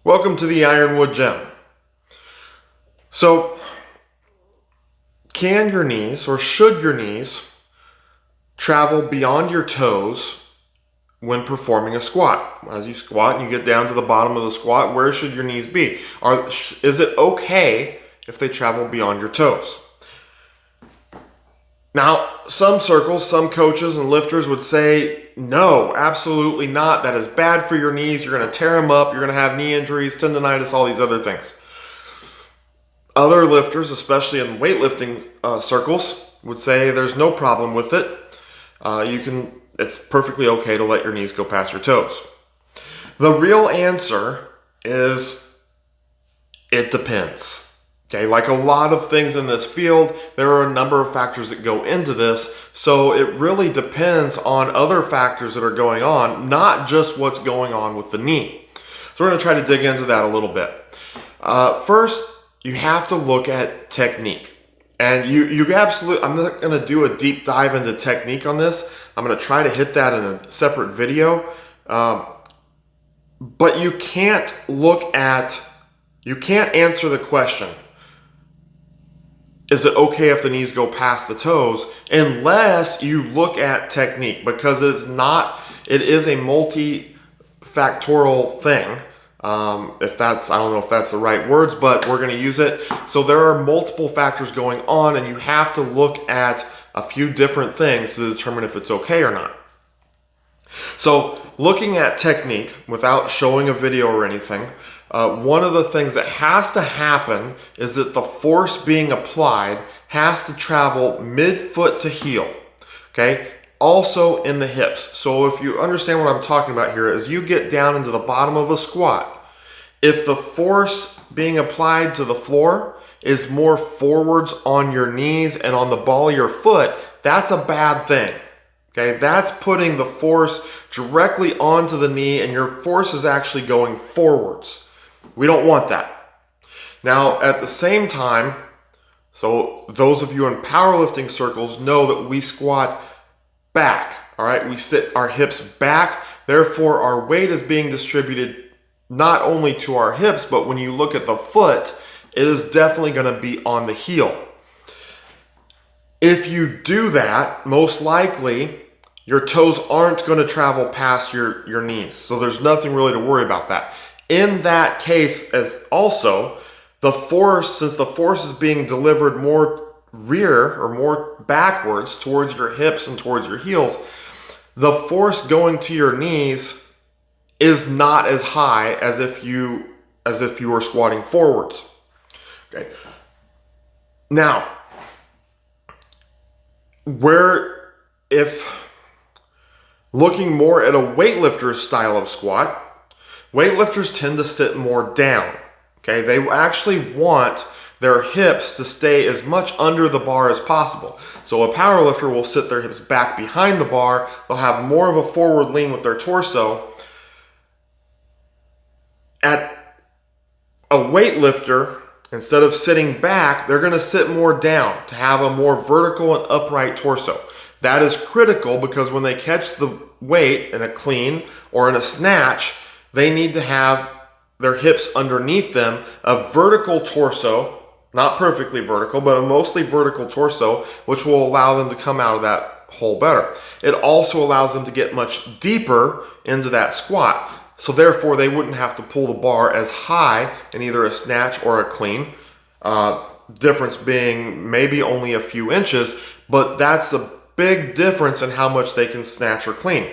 Welcome to the Ironwood Gym. So, can your knees or should your knees travel beyond your toes when performing a squat? As you squat and you get down to the bottom of the squat, where should your knees be? Is it okay if they travel beyond your toes? Now, some circles, some coaches and lifters would say, no, absolutely not. That is bad for your knees. You're going to tear them up. You're going to have knee injuries, tendonitis, all these other things. Other lifters, especially in weightlifting circles, would say there's no problem with it. It's perfectly okay to let your knees go past your toes. The real answer is it depends. Okay, like a lot of things in this field, there are a number of factors that go into this, so it really depends on other factors that are going on, not just what's going on with the knee. So we're going to try to dig into that a little bit. First, you have to look at technique. And I'm not going to do a deep dive into technique on this. I'm going to try to hit that in a separate video. But you can't answer the question, is it okay if the knees go past the toes, unless you look at technique, because it is a multifactorial thing. I don't know if that's the right words, but we're going to use it. So there are multiple factors going on, and you have to look at a few different things to determine if it's okay or not. So looking at technique without showing a video or anything, one of the things that has to happen is that the force being applied has to travel mid-foot to heel, okay? Also in the hips. So if you understand what I'm talking about here, as you get down into the bottom of a squat, if the force being applied to the floor is more forwards on your knees and on the ball of your foot, that's a bad thing. Okay, that's putting the force directly onto the knee, and your force is actually going forwards. We don't want that. Now, at the same time, so those of you in powerlifting circles know that we squat back, all right? We sit our hips back, therefore our weight is being distributed not only to our hips, but when you look at the foot, it is definitely going to be on the heel. If you do that, most likely your toes aren't going to travel past your knees, so there's nothing really to worry about that. In that case, as also, since the force is being delivered more rear or more backwards towards your hips and towards your heels, the force going to your knees is not as high as if you were squatting forwards. Okay. Now, if looking more at a weightlifter's style of squat, weightlifters tend to sit more down. Okay, they actually want their hips to stay as much under the bar as possible. So a powerlifter will sit their hips back behind the bar. They'll have more of a forward lean with their torso. At a weightlifter, instead of sitting back, they're going to sit more down to have a more vertical and upright torso. That is critical because when they catch the weight in a clean or in a snatch, they need to have their hips underneath them, a vertical torso, not perfectly vertical, but a mostly vertical torso, which will allow them to come out of that hole better. It also allows them to get much deeper into that squat. So therefore, they wouldn't have to pull the bar as high in either a snatch or a clean. Difference being maybe only a few inches, but that's a big difference in how much they can snatch or clean.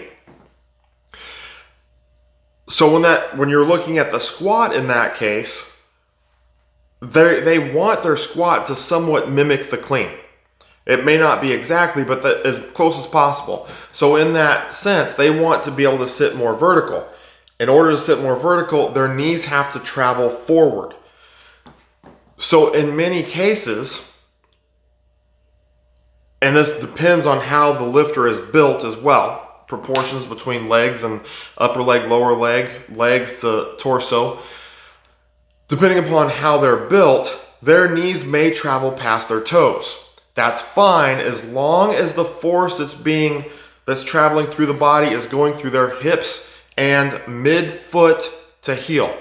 So when you're looking at the squat in that case, they want their squat to somewhat mimic the clean. It may not be exactly, but as close as possible. So in that sense, they want to be able to sit more vertical. In order to sit more vertical, their knees have to travel forward. So in many cases, and this depends on how the lifter is built as well, proportions between legs and upper leg, lower leg, legs to torso. Depending upon how they're built, their knees may travel past their toes. That's fine as long as the force that's traveling through the body is going through their hips and mid-foot to heel.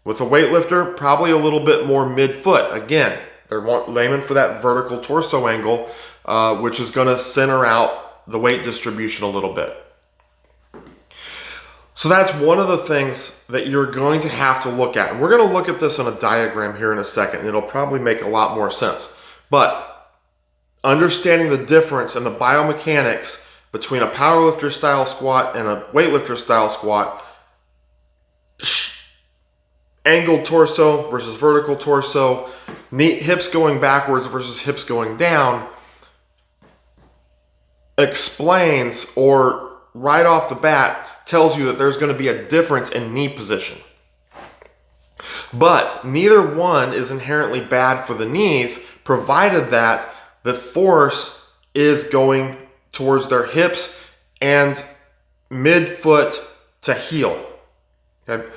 With a weightlifter, probably a little bit more midfoot. Again, they're aiming for that vertical torso angle, which is going to center out the weight distribution a little bit. So that's one of the things that you're going to have to look at. And we're going to look at this on a diagram here in a second. And it'll probably make a lot more sense. But understanding the difference in the biomechanics between a powerlifter style squat and a weightlifter style squat, angled torso versus vertical torso, hips going backwards versus hips going down, explains, or right off the bat tells you that there's going to be a difference in knee position. But neither one is inherently bad for the knees, provided that the force is going towards their hips and midfoot to heel. Okay?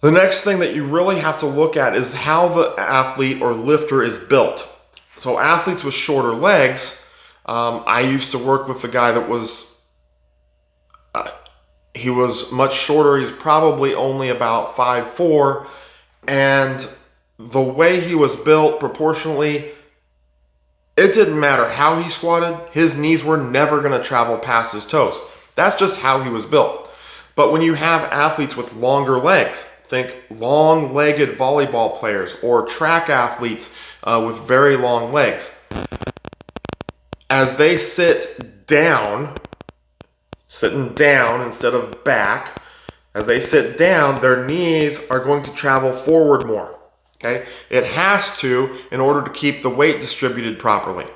The next thing that you really have to look at is how the athlete or lifter is built. So athletes with shorter legs, I used to work with a guy that was he was much shorter. He's probably only about 5'4", and the way he was built proportionally, it didn't matter how he squatted, his knees were never going to travel past his toes. That's just how he was built. But when you have athletes with longer legs, think long-legged volleyball players or track athletes with very long legs, as they sit down, sitting down instead of back, as they sit down, their knees are going to travel forward more. Okay? It has to, in order to keep the weight distributed properly.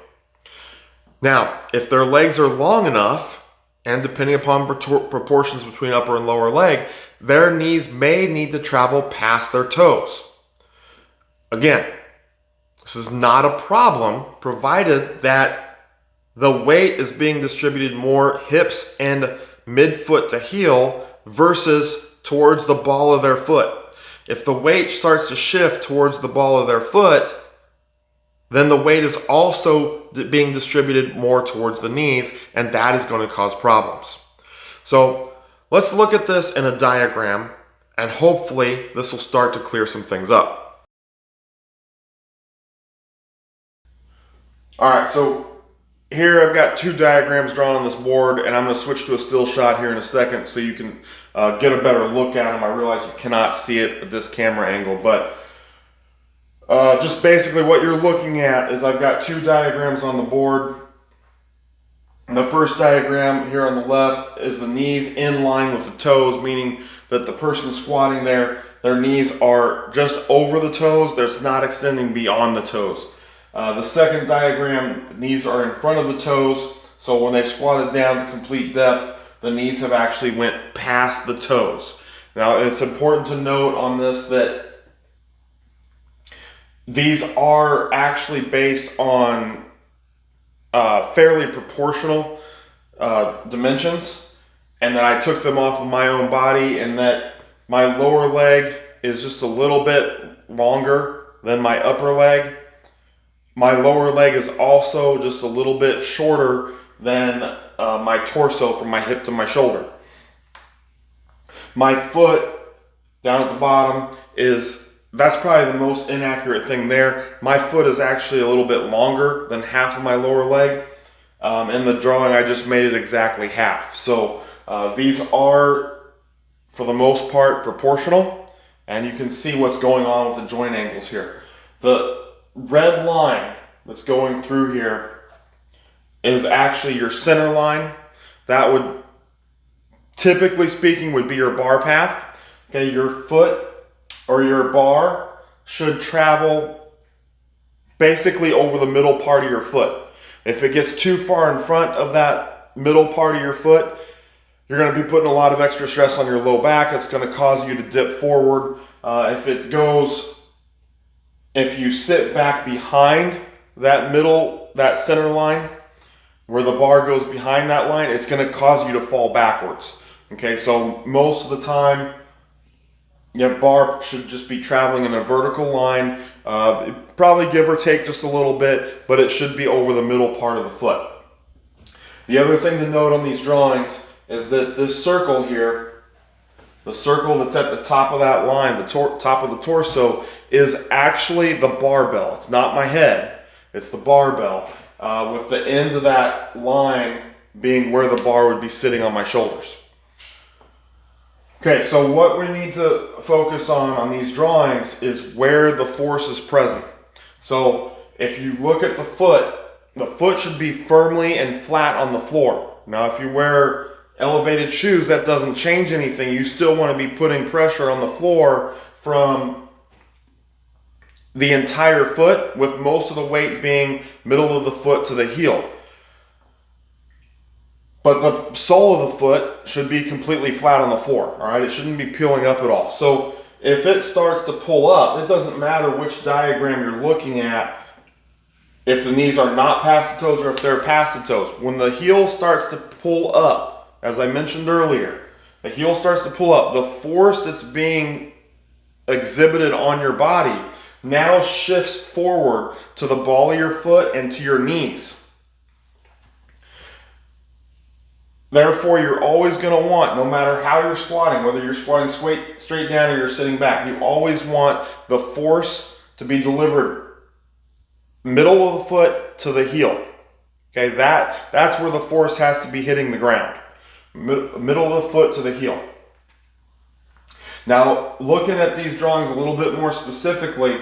Now, if their legs are long enough, and depending upon proportions between upper and lower leg, their knees may need to travel past their toes. Again, this is not a problem, provided that the weight is being distributed more hips and midfoot to heel versus towards the ball of their foot. If the weight starts to shift towards the ball of their foot, then the weight is also being distributed more towards the knees, and that is going to cause problems. So let's look at this in a diagram, and hopefully this will start to clear some things up. All right, so here I've got two diagrams drawn on this board, and I'm going to switch to a still shot here in a second so you can get a better look at them. I realize you cannot see it at this camera angle, but just basically what you're looking at is I've got two diagrams on the board. The first diagram here on the left is the knees in line with the toes, meaning that the person squatting there, their knees are just over the toes. They're not extending beyond the toes. The second diagram, the knees are in front of the toes, so when they've squatted down to complete depth, the knees have actually went past the toes. Now, it's important to note on this that these are actually based on fairly proportional dimensions, and that I took them off of my own body, and that my lower leg is just a little bit longer than my upper leg. My lower leg is also just a little bit shorter than my torso from my hip to my shoulder. My foot down at the bottom that's probably the most inaccurate thing there. My foot is actually a little bit longer than half of my lower leg. In the drawing, I just made it exactly half. So these are, for the most part, proportional, and you can see what's going on with the joint angles here. The red line that's going through here is actually your center line. That would, typically speaking, would be your bar path. Okay, your foot or your bar should travel basically over the middle part of your foot. If it gets too far in front of that middle part of your foot, you're going to be putting a lot of extra stress on your low back. It's going to cause you to dip forward. If you sit back behind that center line, where the bar goes behind that line, it's going to cause you to fall backwards. Okay, so most of the time, your bar should just be traveling in a vertical line, probably give or take just a little bit, but it should be over the middle part of the foot. The other thing to note on these drawings is that this circle here The circle that's at the top of that line, the top of the torso, is actually the barbell. It's not my head, it's the barbell, with the end of that line being where the bar would be sitting on my shoulders. Okay, so what we need to focus on these drawings is where the force is present. So if you look at the foot should be firmly and flat on the floor. Now if you wear elevated shoes, that doesn't change anything. You still want to be putting pressure on the floor from the entire foot, with most of the weight being middle of the foot to the heel. But the sole of the foot should be completely flat on the floor, all right? It shouldn't be peeling up at all. So if it starts to pull up, it doesn't matter which diagram you're looking at, if the knees are not past the toes or if they're past the toes. When the heel starts to pull up, as I mentioned earlier, the heel starts to pull up, the force that's being exhibited on your body now shifts forward to the ball of your foot and to your knees. Therefore, you're always going to want, no matter how you're squatting, whether you're squatting straight down or you're sitting back, you always want the force to be delivered middle of the foot to the heel. Okay, that's where the force has to be hitting the ground. Middle of the foot to the heel. Now, looking at these drawings a little bit more specifically,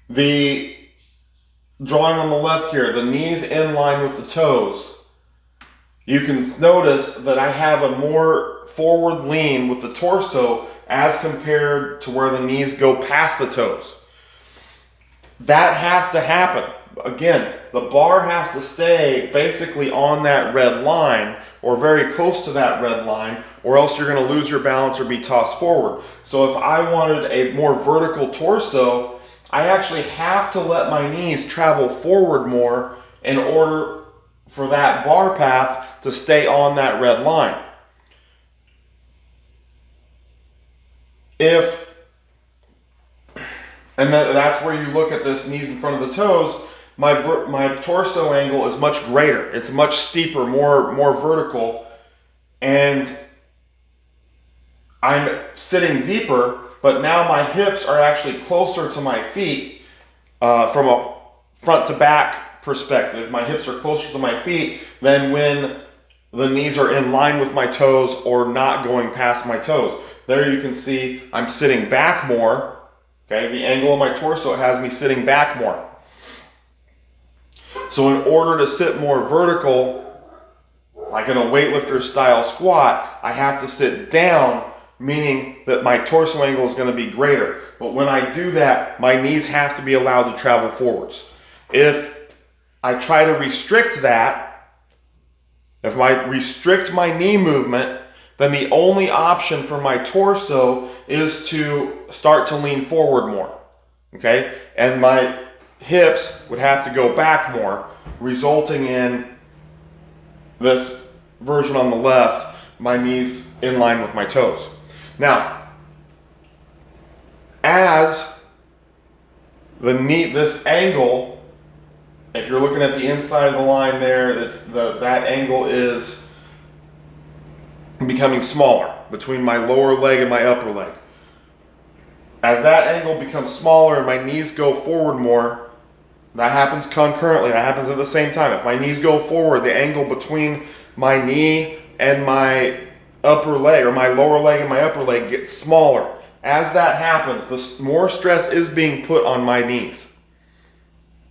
the drawing on the left here, the knees in line with the toes, you can notice that I have a more forward lean with the torso as compared to where the knees go past the toes. That has to happen. Again, the bar has to stay basically on that red line or very close to that red line, or else you're going to lose your balance or be tossed forward. So if I wanted a more vertical torso, I actually have to let my knees travel forward more in order for that bar path to stay on that red line. That's where you look at this knees in front of the toes, my torso angle is much greater. It's much steeper, more vertical, and I'm sitting deeper, but now my hips are actually closer to my feet from a front to back perspective. My hips are closer to my feet than when the knees are in line with my toes or not going past my toes. There you can see I'm sitting back more. Okay, the angle of my torso has me sitting back more. So in order to sit more vertical, like in a weightlifter style squat, I have to sit down, meaning that my torso angle is going to be greater. But when I do that, my knees have to be allowed to travel forwards. If I try to restrict that, if I restrict my knee movement, then the only option for my torso is to start to lean forward more, okay? And my hips would have to go back more, resulting in this version on the left, my knees in line with my toes. Now, as this angle, if you're looking at the inside of the line there, that angle is becoming smaller between my lower leg and my upper leg. As that angle becomes smaller and my knees go forward more, that happens concurrently, that happens at the same time. If my knees go forward, the angle between my knee and my upper leg, or my lower leg and my upper leg, gets smaller. As that happens, the more stress is being put on my knees.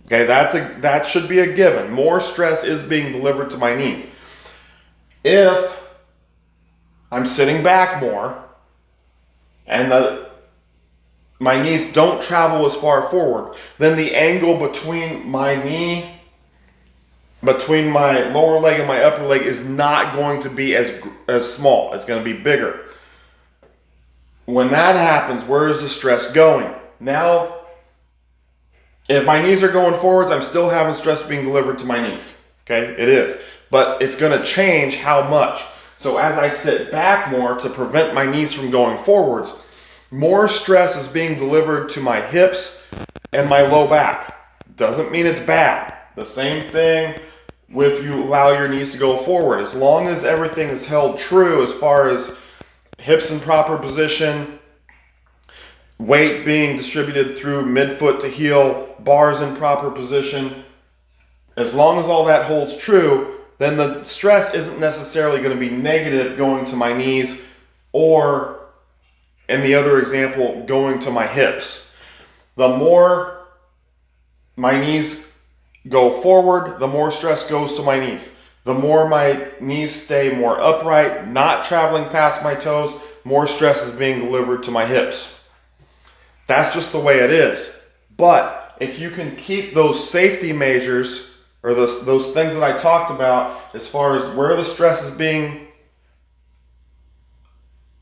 Okay, that should be a given. More stress is being delivered to my knees. If I'm sitting back more and my knees don't travel as far forward, then the angle between my knee, between my lower leg and my upper leg is not going to be as small. It's going to be bigger. When that happens, where is the stress going? Now, if my knees are going forwards, I'm still having stress being delivered to my knees. Okay, it is. But it's going to change how much. So as I sit back more to prevent my knees from going forwards, more stress is being delivered to my hips and my low back. Doesn't mean it's bad. The same thing if you allow your knees to go forward. As long as everything is held true as far as hips in proper position, weight being distributed through midfoot to heel, bars in proper position. As long as all that holds true, then the stress isn't necessarily going to be negative going to my knees, or in the other example, going to my hips. The more my knees go forward, the more stress goes to my knees. The more my knees stay more upright, not traveling past my toes, more stress is being delivered to my hips. That's just the way it is. But if you can keep those safety measures, or those things that I talked about as far as where the stress is being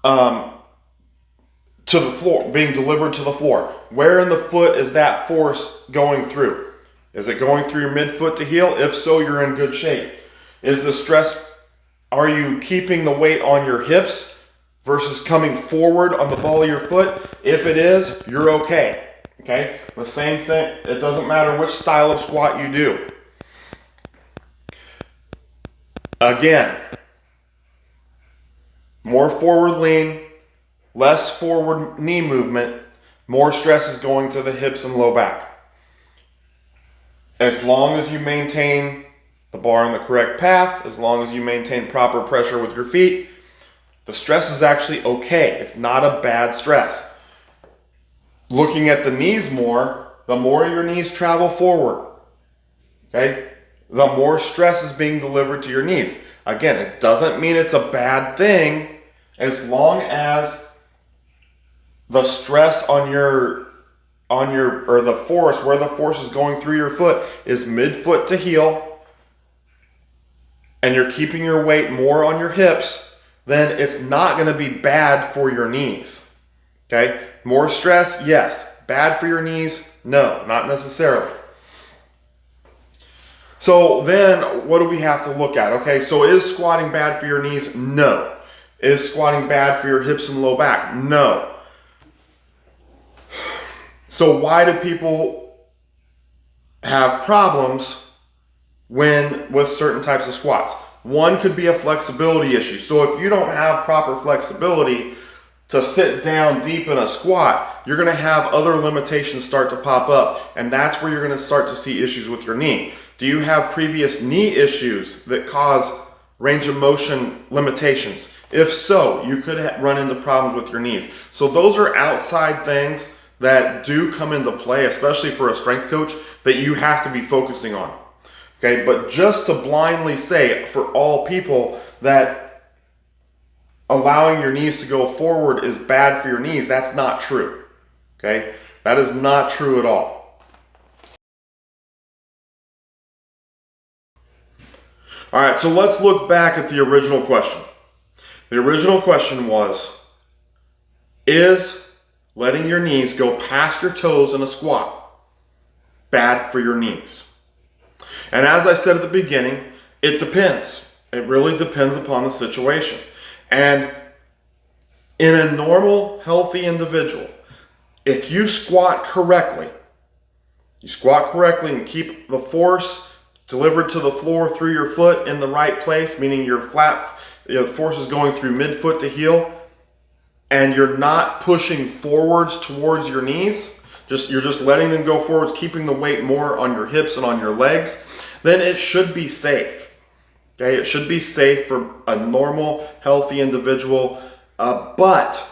to the floor, being delivered to the floor. Where in the foot is that force going through? Is it going through your midfoot to heel? If so, you're in good shape. Is the stress, are you keeping the weight on your hips versus coming forward on the ball of your foot? If it is, you're okay. Okay? The same thing, it doesn't matter which style of squat you do. Again, more forward lean, less forward knee movement, more stress is going to the hips and low back. As long as you maintain the bar in the correct path, as long as you maintain proper pressure with your feet, the stress is actually okay. It's not a bad stress. Looking at the knees more, the more your knees travel forward, okay, the more stress is being delivered to your knees. Again, it doesn't mean it's a bad thing as long as the stress on your or the force, where the force is going through your foot is midfoot to heel, and you're keeping your weight more on your hips, then it's not going to be bad for your knees. Okay? More stress, yes. Bad for your knees, no, not necessarily. So then what do we have to look at? Okay, so is squatting bad for your knees? No. Is squatting bad for your hips and low back? No. So why do people have problems with certain types of squats? One could be a flexibility issue. So if you don't have proper flexibility to sit down deep in a squat, you're going to have other limitations start to pop up, and that's where you're going to start to see issues with your knee. Do you have previous knee issues that cause range of motion limitations? If so, you could run into problems with your knees. So those are outside things that do come into play, especially for a strength coach, that you have to be focusing on. Okay, but just to blindly say for all people that allowing your knees to go forward is bad for your knees, that's not true. Okay, that is not true at all. All right, so let's look back at the original question. The original question was, is letting your knees go past your toes in a squat bad for your knees? And as I said at the beginning, it depends. It really depends upon the situation. And in a normal, healthy individual, if you squat correctly and keep the force delivered to the floor through your foot in the right place, meaning your force is going through midfoot to heel, and you're not pushing forwards towards your knees, you're just letting them go forwards, keeping the weight more on your hips and on your legs, then it should be safe. Okay, it should be safe for a normal, healthy individual. But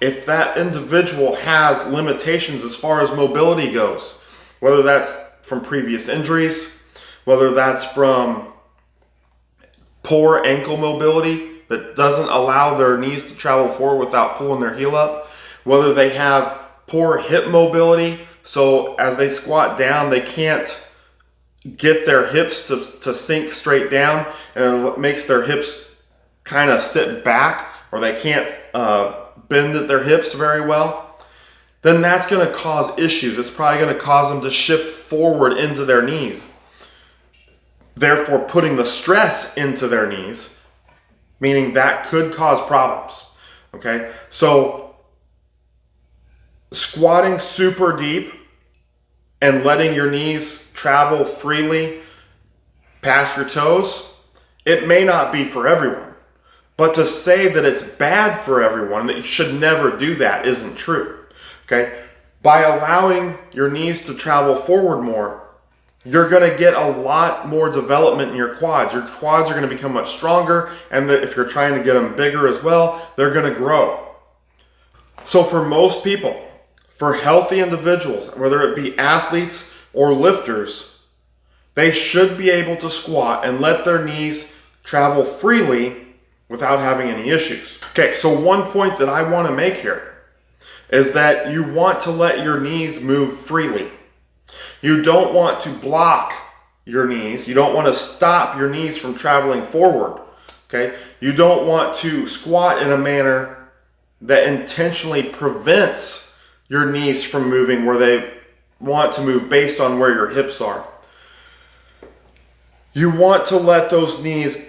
if that individual has limitations as far as mobility goes, whether that's from previous injuries, whether that's from poor ankle mobility that doesn't allow their knees to travel forward without pulling their heel up, whether they have poor hip mobility, so as they squat down, they can't get their hips to sink straight down, and it makes their hips kind of sit back, or they can't bend at their hips very well, then that's going to cause issues. It's probably going to cause them to shift forward into their knees, therefore putting the stress into their knees, meaning that could cause problems. Okay, so squatting super deep and letting your knees travel freely past your toes, it may not be for everyone. But to say that it's bad for everyone, that you should never do that, isn't true. Okay? By allowing your knees to travel forward more, you're going to get a lot more development in your quads. Your quads are going to become much stronger, and if you're trying to get them bigger as well, they're going to grow. So for most people, for healthy individuals, whether it be athletes or lifters, they should be able to squat and let their knees travel freely without having any issues. Okay, so one point that I want to make here is that you want to let your knees move freely. You don't want to block your knees. You don't want to stop your knees from traveling forward. Okay? You don't want to squat in a manner that intentionally prevents your knees from moving where they want to move based on where your hips are. You want to let those knees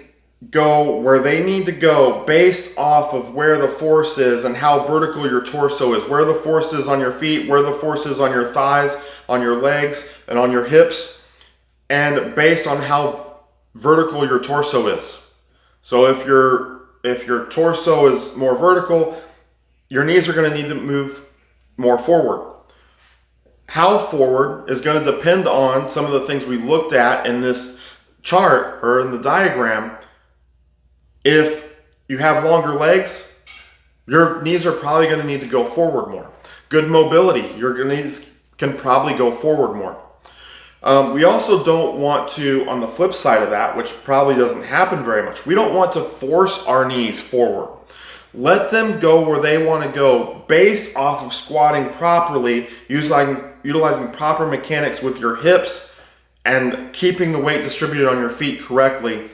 go where they need to go based off of where the force is and how vertical your torso is, where the force is on your feet, where the force is on your thighs, on your legs, and on your hips, and based on how vertical your torso is. So if your torso is more vertical, your knees are going to need to move more forward. How forward is going to depend on some of the things we looked at in this chart or in the diagram. If you have longer legs, your knees are probably going to need to go forward more. Good mobility, your knees can probably go forward more. We also don't want to, on the flip side of that, which probably doesn't happen very much, we don't want to force our knees forward. Let them go where they want to go based off of squatting properly, utilizing proper mechanics with your hips and keeping the weight distributed on your feet correctly.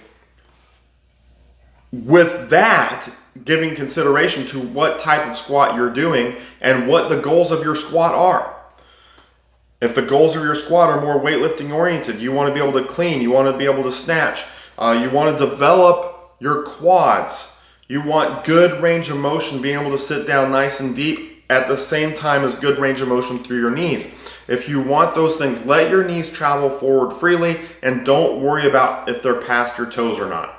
With that, giving consideration to what type of squat you're doing and what the goals of your squat are. If the goals of your squat are more weightlifting oriented, you want to be able to clean, you want to be able to snatch, you want to develop your quads, you want good range of motion, being able to sit down nice and deep at the same time as good range of motion through your knees. If you want those things, let your knees travel forward freely and don't worry about if they're past your toes or not.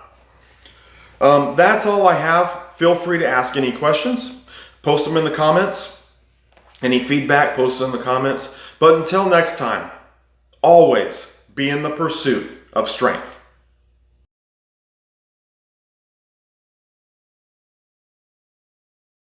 That's all I have. Feel free to ask any questions. Post them in the comments. Any feedback, post them in the comments. But until next time, always be in the pursuit of strength.